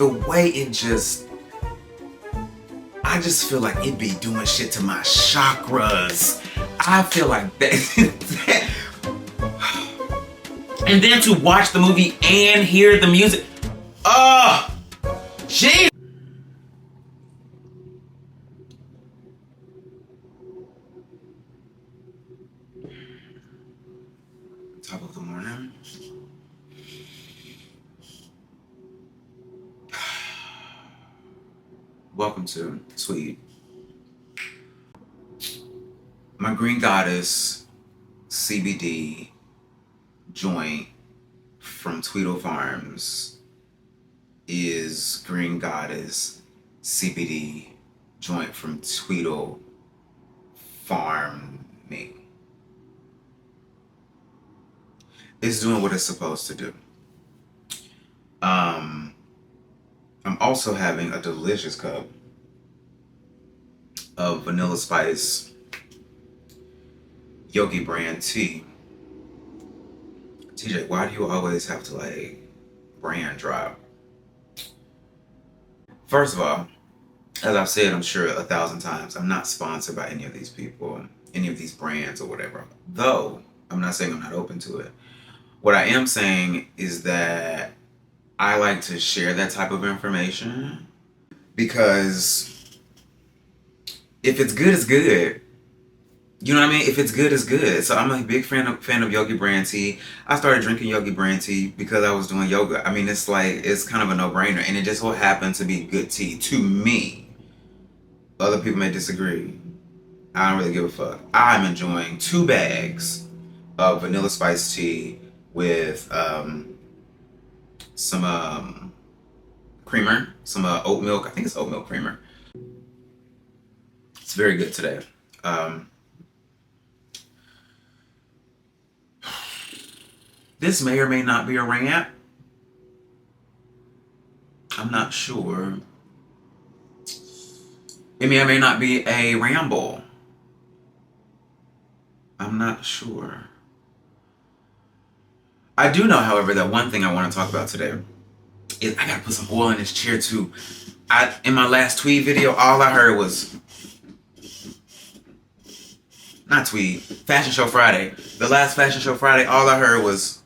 the way it just, I just feel like it be doing shit to my chakras. I feel like that. And then to watch the movie and hear the music. Oh, jeez. Top of the morning. Welcome to TWEED. My Green Goddess CBD joint from Tweedle Farms is Green Goddess CBD joint from Tweedle Farming. It's doing what it's supposed to do. I'm also having a delicious cup of Vanilla Spice Yogi brand tea. TJ, why do you always have to like brand drop? First of all, as I've said, I'm sure 1,000 times, I'm not sponsored by any of these people, any of these brands or whatever. Though, I'm not saying I'm not open to it. What I am saying is that I like to share that type of information because if it's good, it's good. You know what I mean? If it's good, it's good. So I'm a big fan of Yogi brand tea. I started drinking Yogi brand tea because I was doing yoga. I mean, it's kind of a no-brainer, and it just so happened to be good tea to me. Other people may disagree. I don't really give a fuck. I'm enjoying 2 bags of vanilla spice tea with some creamer, some oat milk. I think it's oat milk creamer. It's very good today. This may or may not be a rant. I'm not sure. It may or may not be a ramble. I'm not sure. I do know, however, that one thing I want to talk about today is I gotta put some oil in this chair too. In my last Tweed video, all I heard was, not Tweed, Fashion Show Friday. The last Fashion Show Friday, all I heard was,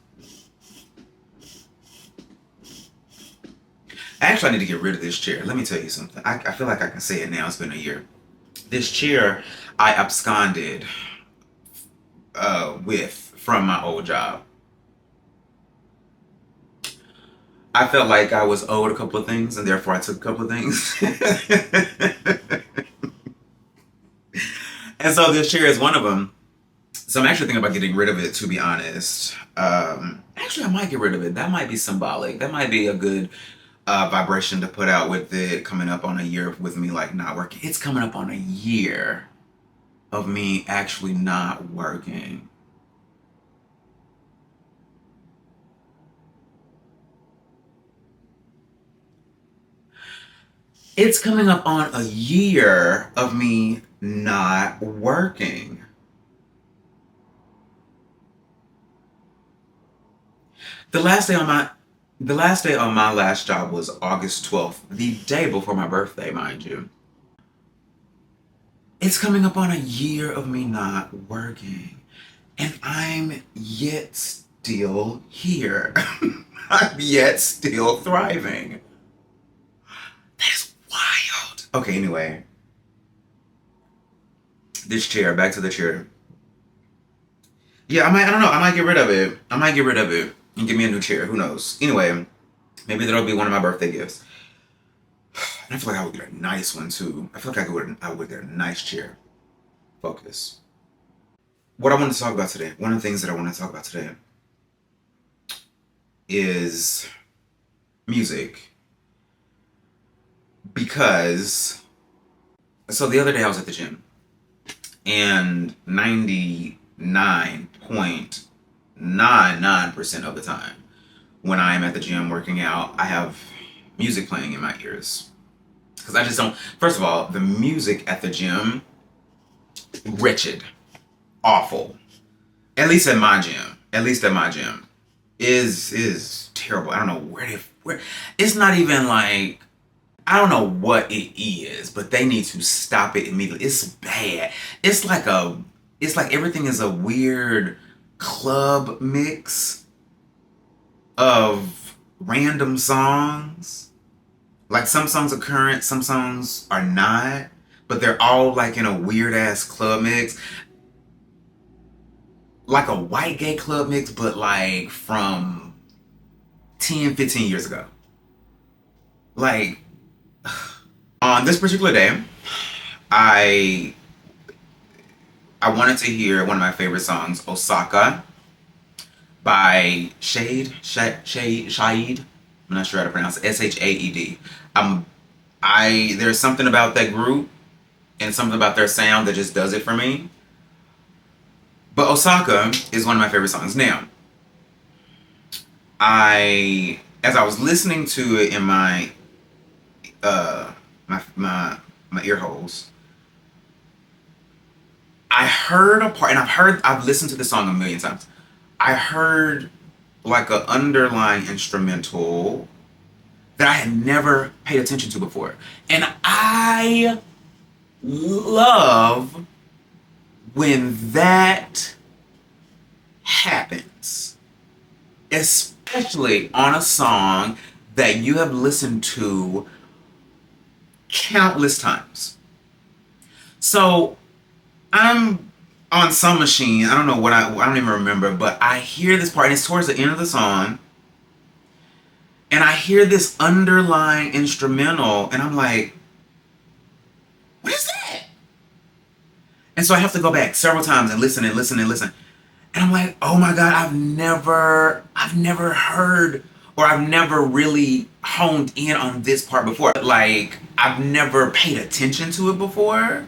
actually I need to get rid of this chair. Let me tell you something. I feel like I can say it now, it's been a year. This chair I absconded from my old job. I felt like I was owed a couple of things, and therefore I took a couple of things. And so this chair is one of them. So I'm actually thinking about getting rid of it, to be honest. Actually, I might get rid of it. That might be symbolic. That might be a good vibration to put out with it coming up on a year with me like not working. It's coming up on a year of me actually not working. It's coming up on a year of me not working. The last day on my last job was August 12th, the day before my birthday, mind you. It's coming up on a year of me not working, and I'm yet still here. I'm yet still thriving. That is wild. Okay, anyway. This chair, back to the chair. Yeah, I don't know, I might get rid of it. And give me a new chair, who knows? Anyway, maybe that'll be one of my birthday gifts. And I feel like I would get a nice one too. I feel like I would get a nice chair. Focus. What I want to talk about today, one of the things that I want to talk about today is music. Because, so the other day I was at the gym, and 99.99% of the time when I am at the gym working out, I have music playing in my ears. Because I just don't, first of all, the music at the gym, wretched, awful. At least at my gym, is terrible. I don't know where it's not even like, I don't know what it is, but they need to stop it immediately. It's bad. It's like everything is a weird club mix of random songs. Like some songs are current, some songs are not, but they're all like in a weird ass club mix. Like a white gay club mix, but like from 10, 15 years ago. Like, on this particular day, I wanted to hear one of my favorite songs, Osaka, by Shaed. I'm not sure how to pronounce it. Shaed. There's something about that group and something about their sound that just does it for me. But Osaka is one of my favorite songs. Now, as I was listening to it in my ear holes, I heard a part, and I've listened to the song a million times. I heard like an underlying instrumental that I had never paid attention to before. And I love when that happens, especially on a song that you have listened to countless times. So I'm on some machine. I don't know I don't even remember, but I hear this part, and it's towards the end of the song, and I hear this underlying instrumental, and I'm like, what is that? And so I have to go back several times and listen and listen and listen. And I'm like, oh my God, I've never heard, or I've never really honed in on this part before. Like, I've never paid attention to it before.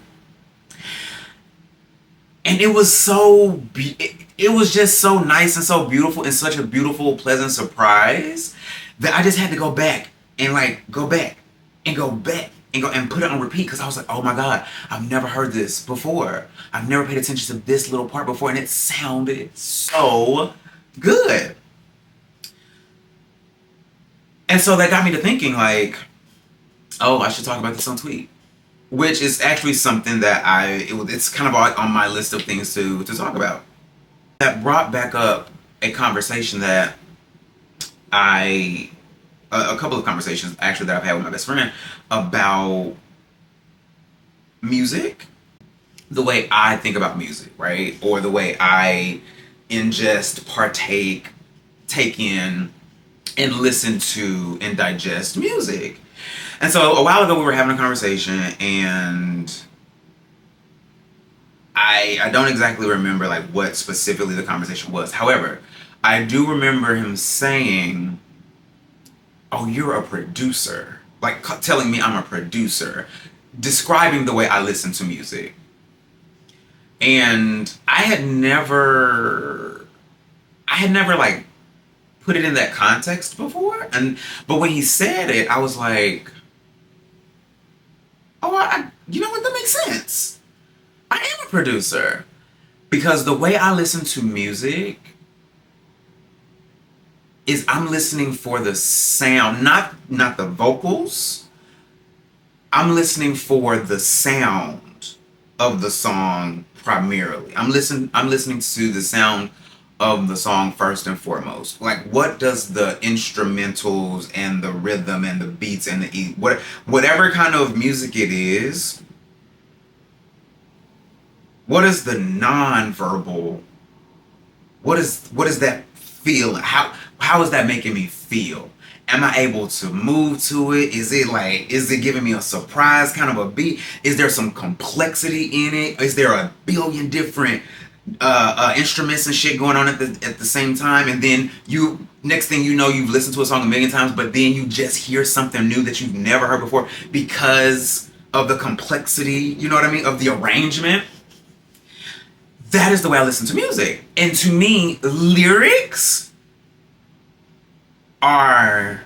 And it was it was just so nice and so beautiful, and such a beautiful, pleasant surprise that I just had to go back and go back and put it on repeat, because I was like, oh my God, I've never heard this before. I've never paid attention to this little part before, and it sounded so good. And so that got me to thinking, like, oh, I should talk about this on TWEED. Which is actually something that it's kind of on my list of things to talk about. That brought back up a conversation that a couple of conversations actually that I've had with my best friend about music, the way I think about music, right? Or the way I ingest, partake, take in, and listen to and digest music. And so a while ago we were having a conversation, and I don't exactly remember like what specifically the conversation was. However, I do remember him saying, oh, you're a producer. Like telling me I'm a producer, describing the way I listen to music. And I had never like put it in that context before. But when he said it, I was like, oh, you know what? That makes sense. I am a producer. Because the way I listen to music is I'm listening for the sound, not the vocals. I'm listening for the sound of the song primarily. I'm listening to the sound of the song first and foremost. Like, what does the instrumentals and the rhythm and the beats and whatever kind of music it is, what is the non-verbal, what is that feeling? How is that making me feel? Am I able to move to it? Is it giving me a surprise kind of a beat? Is there some complexity in it? Is there a billion different instruments and shit going on at the same time? And then next thing you know, you've listened to a song a million times, but then you just hear something new that you've never heard before because of the complexity, you know what I mean, of the arrangement. That is the way I listen to music. And to me, lyrics are,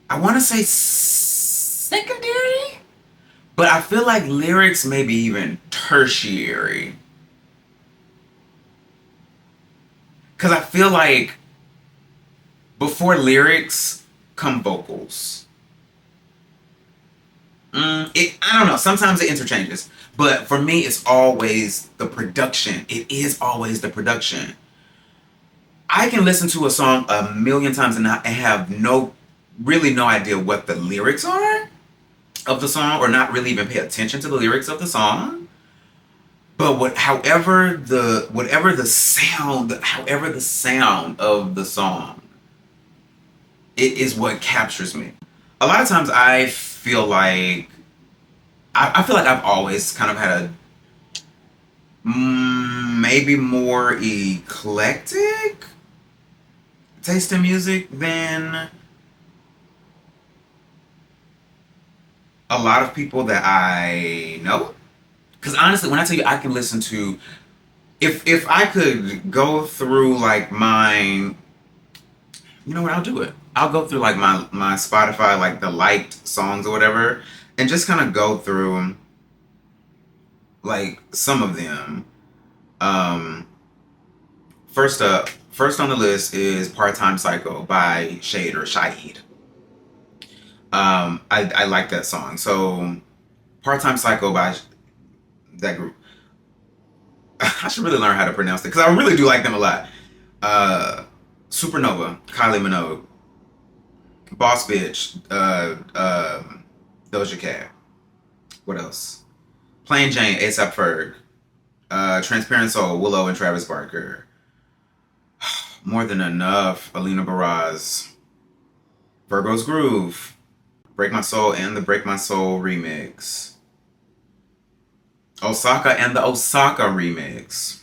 I want to say secondary, but I feel like lyrics may be even tertiary. Because I feel like before lyrics come vocals. I don't know. Sometimes it interchanges. But for me, it's always the production. It is always the production. I can listen to a song a million times and have really no idea what the lyrics are of the song, or not really even pay attention to the lyrics of the song. But however the sound of the song, it is what captures me. A lot of times I feel like I've always kind of had a maybe more eclectic taste in music than a lot of people that I know. Because honestly, when I tell you I can listen to, if I could go through like mine, you know what, I'll do it. I'll go through like my Spotify, like the liked songs or whatever, and just kind of go through like some of them. First on the list is Part-Time Psycho by Shade or Shaheed. I like that song. So Part-Time Psycho by that group. I should really learn how to pronounce it because I really do like them a lot. Supernova, Kylie Minogue, Boss Bitch, Doja Cat. What else? Plain Jane, A$AP Ferg, Transparent Soul, Willow and Travis Barker. More Than Enough, Alina Baraz, Virgo's Groove, Break My Soul and the Break My Soul remix, Osaka and the Osaka remix,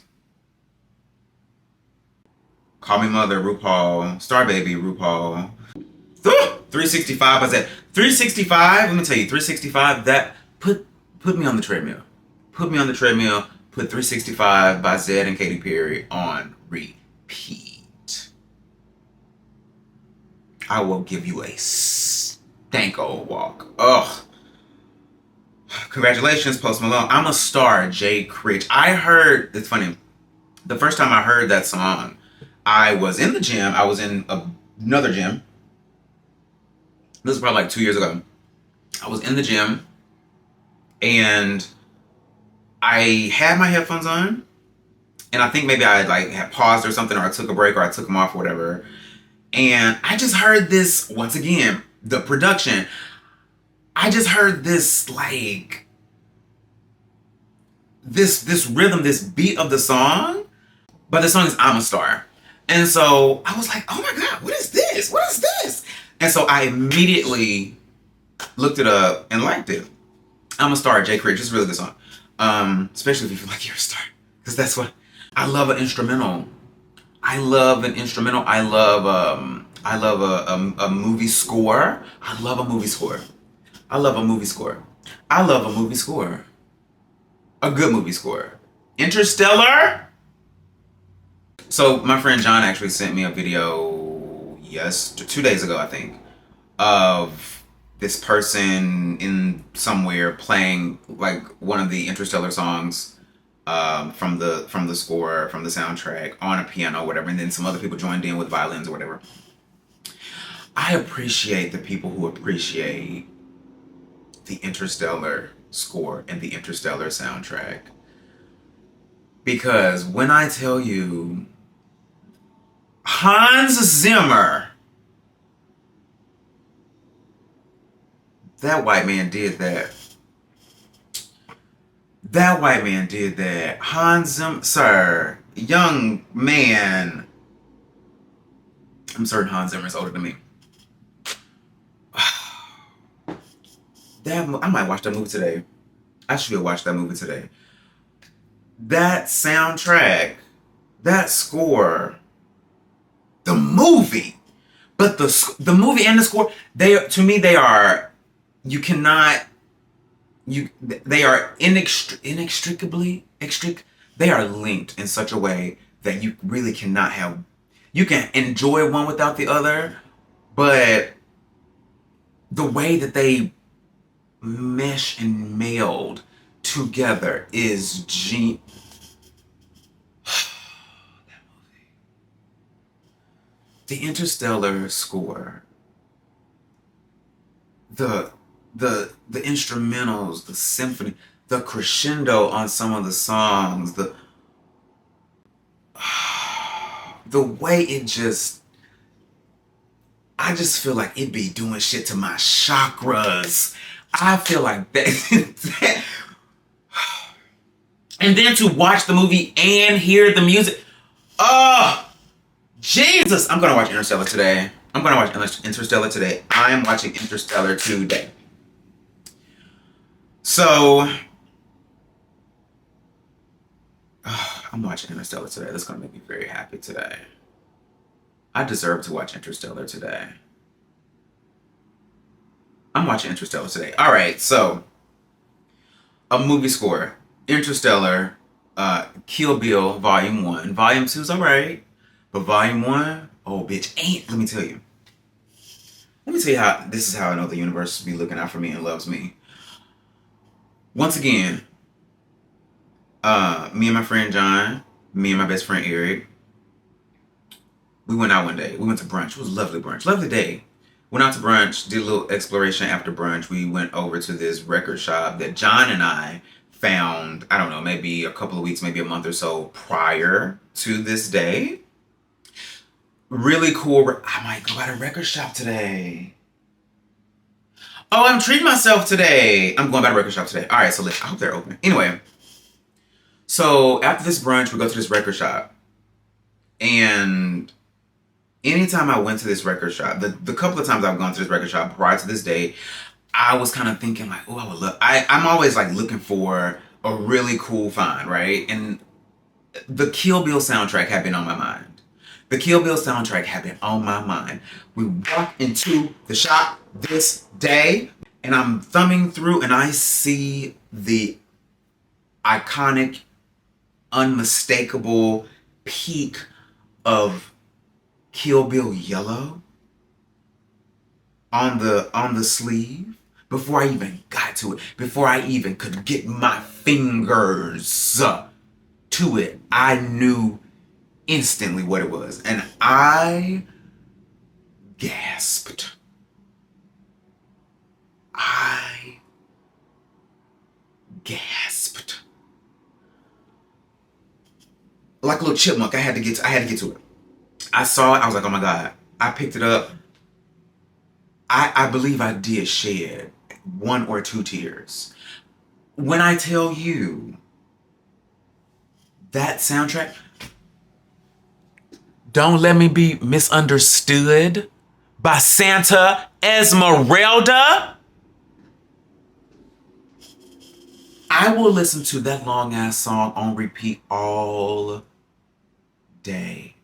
Call Me Mother, RuPaul, Star Baby, RuPaul. 365, I said 365. Let me tell you, 365. That put me on the treadmill. Put me on the treadmill. Put 365 by Zedd and Katy Perry on repeat. I will give you a stank old walk. Ugh. Congratulations, Post Malone. I'm a Star, Jay Critch. It's funny. The first time I heard that song, I was in the gym. I was in another gym. This was probably like 2 years ago. I was in the gym and I had my headphones on, and I think maybe I like had paused or something, or I took a break, or I took them off or whatever. And I just heard this, once again, the production. I just heard this like this rhythm, this beat of the song. But the song is I'm a Star. And so I was like, oh my God, what is this? What is this? And so I immediately looked it up and liked it. I'm a Star, Jay Critch. It's a really good song. Especially if you feel like you're a star. Because that's what I love. An instrumental. I love an instrumental. I love a movie score. I love a movie score. I love a movie score. I love a movie score. A good movie score. Interstellar. So my friend John actually sent me a video 2 days ago, I think, of this person in somewhere playing like one of the Interstellar songs from the score, from the soundtrack, on a piano or whatever, and then some other people joined in with violins or whatever. I appreciate the people who appreciate the Interstellar score and the Interstellar soundtrack. Because when I tell you, Hans Zimmer, that white man did that. That white man did that. Hans Zimmer, sir, young man. I'm certain Hans Zimmer is older than me. I might watch that movie today. I should watch that movie today. That soundtrack, that score, the movie, but the movie and the score, they are inextricably they are linked in such a way that you really cannot have. You can enjoy one without the other, but the way that they mesh and meld together is The Interstellar score, the the instrumentals, the symphony, the crescendo on some of the songs, the way it just, I just feel like it be doing shit to my chakras. I feel like that. And then to watch the movie and hear the music. Oh, Jesus. I'm going to watch Interstellar today. I'm going to watch Interstellar today. I am watching Interstellar today. So, I'm watching Interstellar today. That's going to make me very happy today. I deserve to watch Interstellar today. I'm watching Interstellar today. All right, so a movie score. Interstellar, Kill Bill, Volume 1. Volume 2's all right, but Volume 1, oh, bitch, ain't. Let me tell you how, this is how I know the universe be looking out for me and loves me. Once again, me and my friend John, me and my best friend Eric, we went out one day. We went to brunch. It was a lovely brunch. Lovely day. Went out to brunch, did a little exploration after brunch. We went over to this record shop that John and I found, I don't know, maybe a couple of weeks, maybe a month or so prior to this day. Really cool. I might go by the record shop today. Oh, I'm treating myself today. I'm going by the record shop today. All right, so I hope they're open. Anyway, so after this brunch, we go to this record shop. And anytime I went to this record shop, the couple of times I've gone to this record shop prior to this day, I was kind of thinking like, oh, I would love, I'm always like looking for a really cool find, right? And the Kill Bill soundtrack had been on my mind. The Kill Bill soundtrack had been on my mind. We walked into the shop this day and I'm thumbing through and I see the iconic, unmistakable peak of Kill Bill Yellow on the sleeve. Before I even got to it, before I even could get my fingers to it, I knew instantly what it was. And I gasped. I gasped. Like a little chipmunk, I had to get to it. I saw it, I was like, oh my God. I picked it up. I believe I did shed 1 or 2 tears. When I tell you that soundtrack, Don't Let Me Be Misunderstood by Santa Esmeralda. I will listen to that long ass song on repeat all day.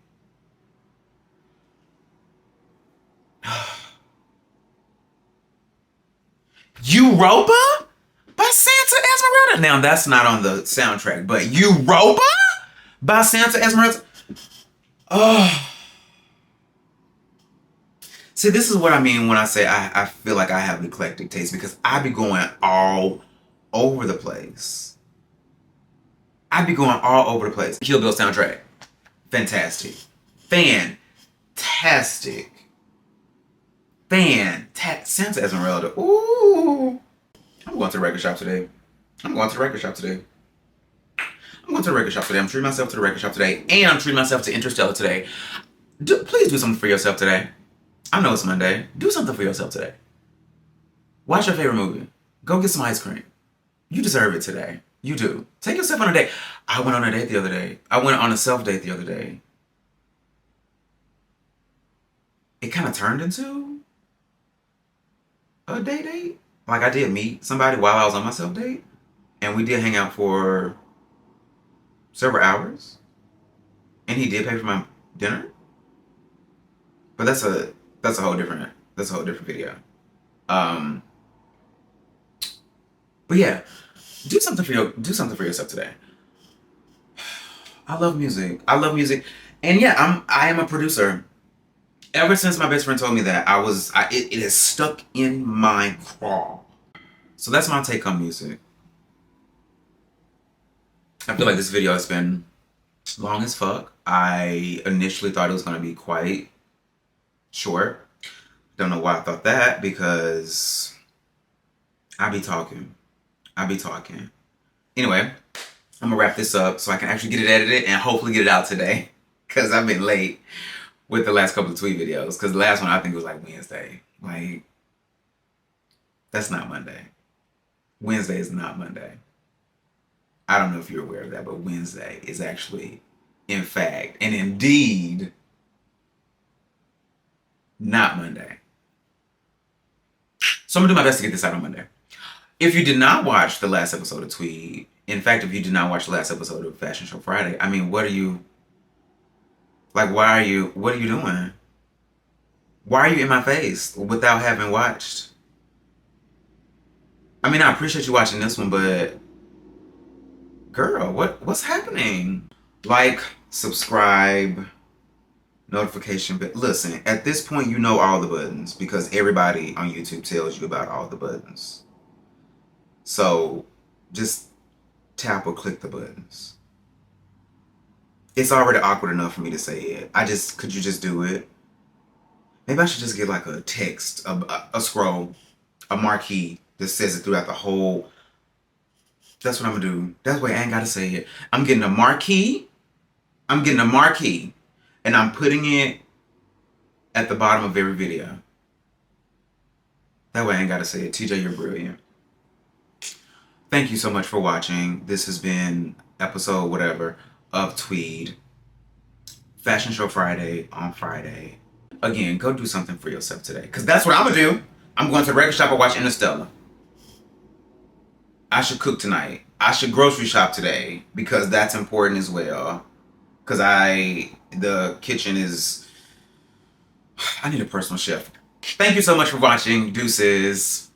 Europa by Santa Esmeralda. Now that's not on the soundtrack, but Europa by Santa Esmeralda. Oh. See, this is what I mean when I say I feel like I have eclectic taste, because I be going all over the place. I be going all over the place. Kill Bill soundtrack. Fantastic. Fantastic. Santa Esmeralda. Ooh. I'm going to the record shop today. I'm treating myself to the record shop today. And I'm treating myself to Interstellar today. Please do something for yourself today. I know it's Monday. Do something for yourself today. Watch your favorite movie. Go get some ice cream. You deserve it today. You do. Take yourself on a date. I went on a date the other day. I went on a self-date the other day. It kind of turned into a date. Like, I did meet somebody while I was on my self-date. And we did hang out for several hours. And he did pay for my dinner. But that's a whole different video. But yeah, do something for yourself today. I love music. And yeah, I am a producer. Ever since my best friend told me that, it has stuck in my craw. So that's my take on music. I feel like this video has been long as fuck. I initially thought it was going to be quite short. Don't know why I thought that, because I be talking. Anyway, I'm gonna wrap this up so I can actually get it edited and hopefully get it out today, because I've been late with the last couple of tweet videos, because the last one I think was like Wednesday. Like, that's not Monday. Wednesday is not Monday. I don't know if you're aware of that, but Wednesday is actually, in fact, and indeed, not Monday. So I'm gonna do my best to get this out on Monday. If you did not watch the last episode of Tweed, in fact, if you did not watch the last episode of Fashion Show Friday, I mean, what are you doing? Why are you in my face without having watched? I mean, I appreciate you watching this one, but girl, what's happening? Like, subscribe, notification, but listen, at this point, you know all the buttons, because everybody on YouTube tells you about all the buttons. So just tap or click the buttons. It's already awkward enough for me to say it. Could you just do it? Maybe I should just get like a text, a scroll, a marquee that says it throughout the whole. That's what I'm gonna do. That way I ain't gotta say it. I'm getting a marquee, and I'm putting it at the bottom of every video. That way I ain't gotta say it. TJ, you're brilliant. Thank you so much for watching. This has been episode whatever of Tweed. Fashion Show Friday on Friday. Again, go do something for yourself today, because that's what I'm gonna do. I'm going to the record shop and watch Interstellar. I should cook tonight. I should grocery shop today, because that's important as well. Because the kitchen is, I need a personal chef. Thank you so much for watching. Deuces.